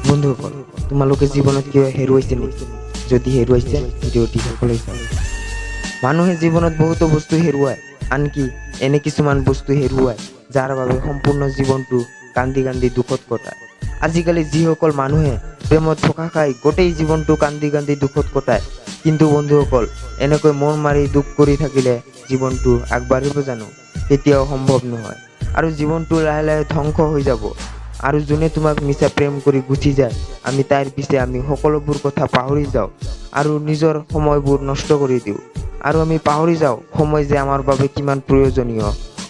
বন্ধুসকল, তোমালোকে জীৱনত কিয় হেৰুৱাইছে নেকি? যদি হেৰুৱাইছে ভিডিঅ'টি শেষলৈ চাওক। মানুহে জীৱনত বহুতো বস্তু হেৰুৱায়, আনকি এনে কিছুমান বস্তু হেৰুৱায় যাৰ বাবে সম্পূৰ্ণ জীৱনটো কান্দি কান্দি দুখত কটায়। আজিকালি যিসকল মানুহে প্ৰেমত থকা খাই গোটেই জীৱনটো কান্দি কান্দি দুখত কটায়, কিন্তু বন্ধুসকল, এনেকৈ মন মাৰি দুখ কৰি থাকিলে জীৱনটো আগবাঢ়িব জানো? কেতিয়াও সম্ভৱ নহয়, আৰু জীৱনটো লাহে লাহে ধ্বংস হৈ যাব। আৰু যোনে তোমাক মিছা প্ৰেম কৰি গুচি যায়, আমি তাইৰ পিছে আমি সকলোবোৰ কথা পাহৰি যাওঁ আৰু নিজৰ সময়বোৰ নষ্ট কৰি দিওঁ। আৰু আমি পাহৰি যাওঁ সময় যে আমাৰ বাবে কিমান প্ৰয়োজনীয়।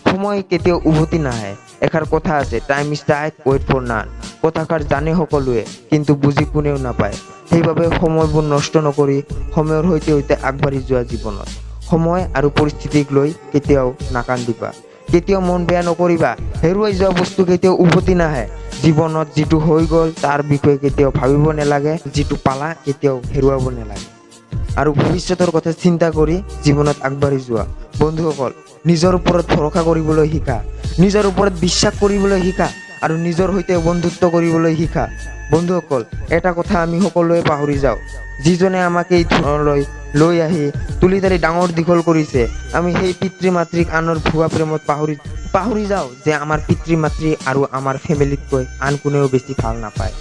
সময় কেতিয়াও উভতি নাহে। এষাৰ কথা আছে, time is tight, wait for none. কথাষাৰ জানে সকলোৱে, কিন্তু বুজি কোনেও নাপায়। সেইবাবে সময়বোৰ নষ্ট নকৰি সময়ৰ সৈতে সৈতে আগবাঢ়ি যোৱা জীৱনত। সময় আৰু পৰিস্থিতিক লৈ কেতিয়াও নাকান্দিবা, কেতিয়াও মন বেয়া নকৰিবা। হেৰুৱাই যোৱা বস্তু কেতিয়াও উভতি নাহে। জীৱনত যিটো হৈ গ'ল তাৰ বিষয়ে কেতিয়াও ভাবিব নালাগে, যিটো পালা কেতিয়াও হেৰুৱাব নালাগে। আৰু ভৱিষ্যতৰ কথা চিন্তা কৰি জীৱনত আগবাঢ়ি যোৱা। বন্ধুসকল, নিজৰ ওপৰত ভৰসা কৰিবলৈ শিকা, নিজৰ ওপৰত বিশ্বাস কৰিবলৈ শিকা, আৰু নিজৰ সৈতে বন্ধুত্ব কৰিবলৈ শিকা। বন্ধুসকল, এটা কথা আমি সকলোৱে পাহৰি যাওঁ, যিজনে আমাক এই ধৰণলৈ লৈ আহি তুলি তালি ডাঙৰ দীঘল কৰিছে, আমি সেই পিতৃ মাতৃক আনৰ ভুৱা প্ৰেমত পাহৰি যাওঁ যে আমাৰ পিতৃ মাতৃ আৰু আমাৰ ফেমিলিতকৈ আন কোনেও বেছি ভাল নাপায়।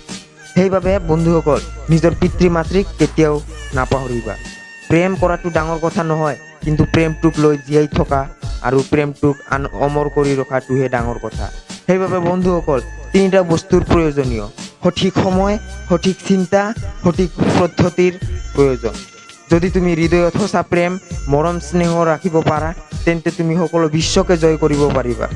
সেইবাবে বন্ধুসকল, নিজৰ পিতৃ মাতৃক কেতিয়াও নাপাহৰিবা। প্ৰেম কৰাটো ডাঙৰ কথা নহয়, কিন্তু প্ৰেমটোক লৈ জীয়াই থকা আৰু প্ৰেমটোক অমৰ কৰি ৰখাটোহে ডাঙৰ কথা। সেইবাবে বন্ধুসকল, তিনিটা বস্তুৰ প্ৰয়োজনীয়: সঠিক সময়, সঠিক চিন্তা, সঠিক পদ্ধতিৰ প্ৰয়োজন। যদি তুমি হৃদয়ত সঁচা প্ৰেম, মৰম, স্নেহ ৰাখিব পাৰা, তেন্তে তুমি সকলো বিশ্বকে জয় কৰিব পাৰিবা।